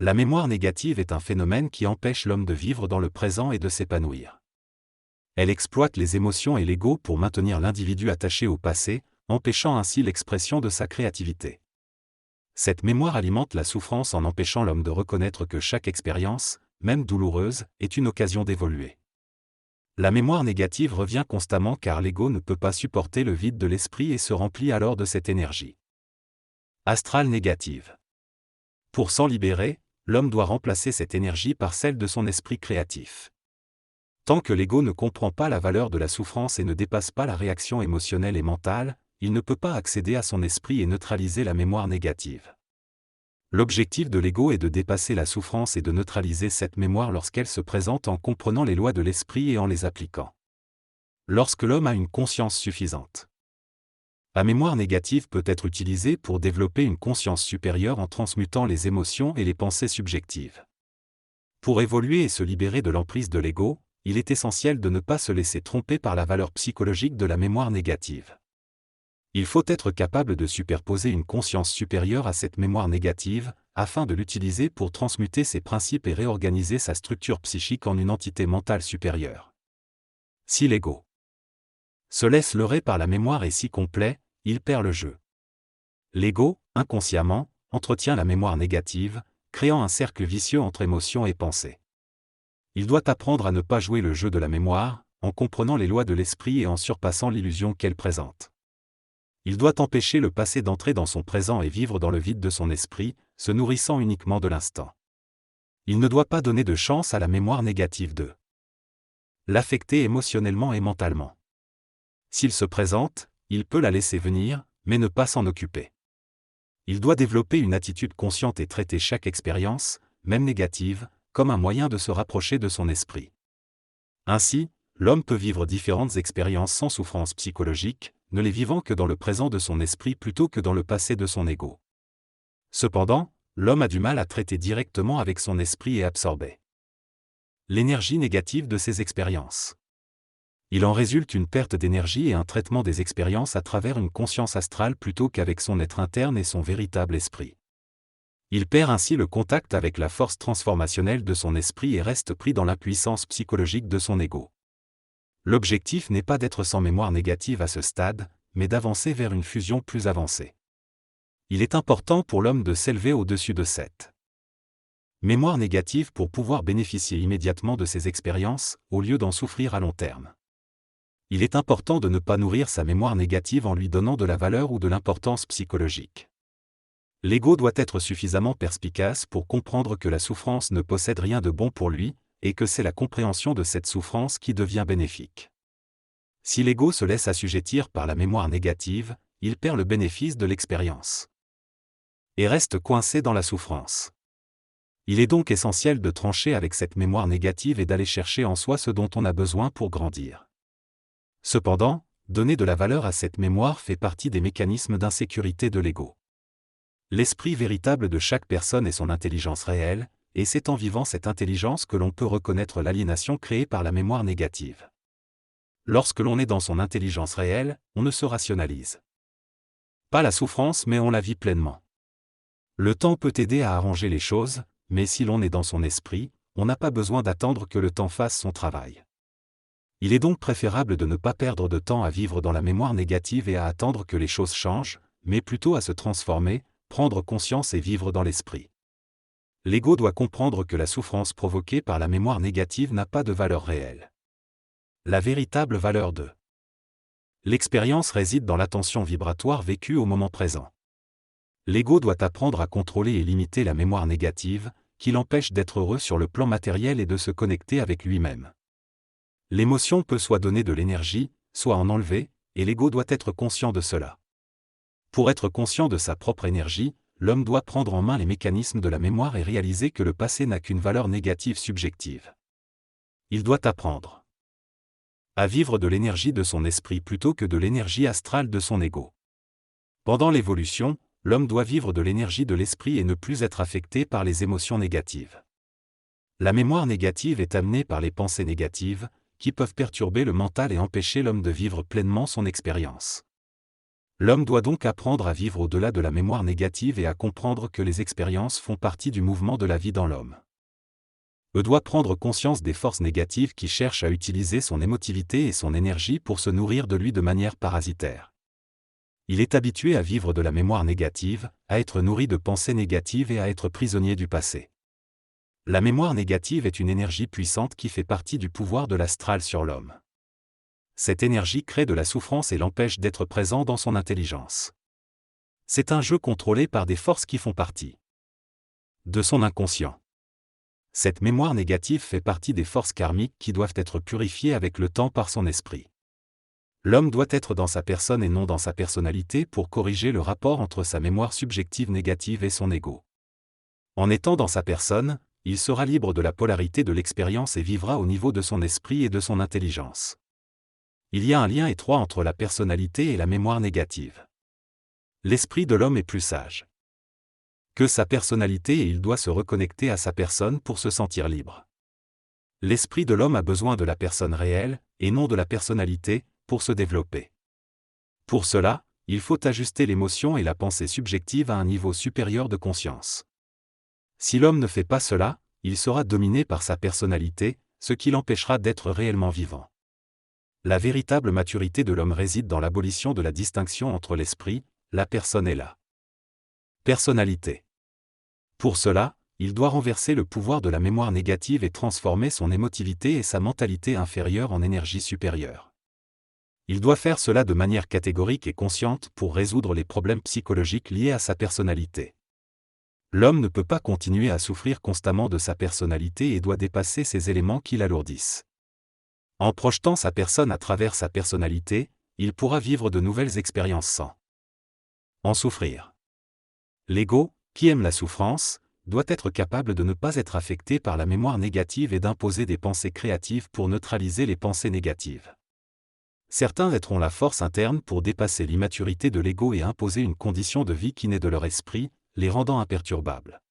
La mémoire négative est un phénomène qui empêche l'homme de vivre dans le présent et de s'épanouir. Elle exploite les émotions et l'ego pour maintenir l'individu attaché au passé, empêchant ainsi l'expression de sa créativité. Cette mémoire alimente la souffrance en empêchant l'homme de reconnaître que chaque expérience, même douloureuse, est une occasion d'évoluer. La mémoire négative revient constamment car l'ego ne peut pas supporter le vide de l'esprit et se remplit alors de cette énergie astrale négative. Pour s'en libérer, l'homme doit remplacer cette énergie par celle de son esprit créatif. Tant que l'ego ne comprend pas la valeur de la souffrance et ne dépasse pas la réaction émotionnelle et mentale, il ne peut pas accéder à son esprit et neutraliser la mémoire négative. L'objectif de l'ego est de dépasser la souffrance et de neutraliser cette mémoire lorsqu'elle se présente en comprenant les lois de l'esprit et en les appliquant. Lorsque l'homme a une conscience suffisante. La mémoire négative peut être utilisée pour développer une conscience supérieure en transmutant les émotions et les pensées subjectives. Pour évoluer et se libérer de l'emprise de l'ego, il est essentiel de ne pas se laisser tromper par la valeur psychologique de la mémoire négative. Il faut être capable de superposer une conscience supérieure à cette mémoire négative, afin de l'utiliser pour transmuter ses principes et réorganiser sa structure psychique en une entité mentale supérieure. Si l'ego se laisse leurrer par la mémoire et si complet, il perd le jeu. L'ego, inconsciemment, entretient la mémoire négative, créant un cercle vicieux entre émotions et pensées. Il doit apprendre à ne pas jouer le jeu de la mémoire, en comprenant les lois de l'esprit et en surpassant l'illusion qu'elle présente. Il doit empêcher le passé d'entrer dans son présent et vivre dans le vide de son esprit, se nourrissant uniquement de l'instant. Il ne doit pas donner de chance à la mémoire négative de l'affecter émotionnellement et mentalement. S'il se présente, il peut la laisser venir, mais ne pas s'en occuper. Il doit développer une attitude consciente et traiter chaque expérience, même négative, comme un moyen de se rapprocher de son esprit. Ainsi, l'homme peut vivre différentes expériences sans souffrance psychologique, ne les vivant que dans le présent de son esprit plutôt que dans le passé de son ego. Cependant, l'homme a du mal à traiter directement avec son esprit et absorber l'énergie négative de ses expériences. Il en résulte une perte d'énergie et un traitement des expériences à travers une conscience astrale plutôt qu'avec son être interne et son véritable esprit. Il perd ainsi le contact avec la force transformationnelle de son esprit et reste pris dans l'impuissance psychologique de son ego. L'objectif n'est pas d'être sans mémoire négative à ce stade, mais d'avancer vers une fusion plus avancée. Il est important pour l'homme de s'élever au-dessus de cette mémoire négative pour pouvoir bénéficier immédiatement de ses expériences, au lieu d'en souffrir à long terme. Il est important de ne pas nourrir sa mémoire négative en lui donnant de la valeur ou de l'importance psychologique. L'ego doit être suffisamment perspicace pour comprendre que la souffrance ne possède rien de bon pour lui, et que c'est la compréhension de cette souffrance qui devient bénéfique. Si l'ego se laisse assujettir par la mémoire négative, il perd le bénéfice de l'expérience et reste coincé dans la souffrance. Il est donc essentiel de trancher avec cette mémoire négative et d'aller chercher en soi ce dont on a besoin pour grandir. Cependant, donner de la valeur à cette mémoire fait partie des mécanismes d'insécurité de l'ego. L'esprit véritable de chaque personne est son intelligence réelle, et c'est en vivant cette intelligence que l'on peut reconnaître l'aliénation créée par la mémoire négative. Lorsque l'on est dans son intelligence réelle, on ne se rationalise pas la souffrance mais on la vit pleinement. Le temps peut aider à arranger les choses, mais si l'on est dans son esprit, on n'a pas besoin d'attendre que le temps fasse son travail. Il est donc préférable de ne pas perdre de temps à vivre dans la mémoire négative et à attendre que les choses changent, mais plutôt à se transformer, prendre conscience et vivre dans l'esprit. L'ego doit comprendre que la souffrance provoquée par la mémoire négative n'a pas de valeur réelle. La véritable valeur de l'expérience réside dans l'attention vibratoire vécue au moment présent. L'ego doit apprendre à contrôler et limiter la mémoire négative, qui l'empêche d'être heureux sur le plan matériel et de se connecter avec lui-même. L'émotion peut soit donner de l'énergie, soit en enlever, et l'ego doit être conscient de cela. Pour être conscient de sa propre énergie, l'homme doit prendre en main les mécanismes de la mémoire et réaliser que le passé n'a qu'une valeur négative subjective. Il doit apprendre à vivre de l'énergie de son esprit plutôt que de l'énergie astrale de son ego. Pendant l'évolution, l'homme doit vivre de l'énergie de l'esprit et ne plus être affecté par les émotions négatives. La mémoire négative est amenée par les pensées négatives, qui peuvent perturber le mental et empêcher l'homme de vivre pleinement son expérience. L'homme doit donc apprendre à vivre au-delà de la mémoire négative et à comprendre que les expériences font partie du mouvement de la vie dans l'homme. Il doit prendre conscience des forces négatives qui cherchent à utiliser son émotivité et son énergie pour se nourrir de lui de manière parasitaire. Il est habitué à vivre de la mémoire négative, à être nourri de pensées négatives et à être prisonnier du passé. La mémoire négative est une énergie puissante qui fait partie du pouvoir de l'astral sur l'homme. Cette énergie crée de la souffrance et l'empêche d'être présent dans son intelligence. C'est un jeu contrôlé par des forces qui font partie de son inconscient. Cette mémoire négative fait partie des forces karmiques qui doivent être purifiées avec le temps par son esprit. L'homme doit être dans sa personne et non dans sa personnalité pour corriger le rapport entre sa mémoire subjective négative et son ego. En étant dans sa personne, il sera libre de la polarité de l'expérience et vivra au niveau de son esprit et de son intelligence. Il y a un lien étroit entre la personnalité et la mémoire négative. L'esprit de l'homme est plus sage que sa personnalité et il doit se reconnecter à sa personne pour se sentir libre. L'esprit de l'homme a besoin de la personne réelle, et non de la personnalité, pour se développer. Pour cela, il faut ajuster l'émotion et la pensée subjective à un niveau supérieur de conscience. Si l'homme ne fait pas cela, il sera dominé par sa personnalité, ce qui l'empêchera d'être réellement vivant. La véritable maturité de l'homme réside dans l'abolition de la distinction entre l'esprit, la personne et la personnalité. Pour cela, il doit renverser le pouvoir de la mémoire négative et transformer son émotivité et sa mentalité inférieure en énergie supérieure. Il doit faire cela de manière catégorique et consciente pour résoudre les problèmes psychologiques liés à sa personnalité. L'homme ne peut pas continuer à souffrir constamment de sa personnalité et doit dépasser ces éléments qui l'alourdissent. En projetant sa personne à travers sa personnalité, il pourra vivre de nouvelles expériences sans en souffrir. L'ego, qui aime la souffrance, doit être capable de ne pas être affecté par la mémoire négative et d'imposer des pensées créatives pour neutraliser les pensées négatives. Certains êtres ont la force interne pour dépasser l'immaturité de l'ego et imposer une condition de vie qui naît de leur esprit, les rendant imperturbables.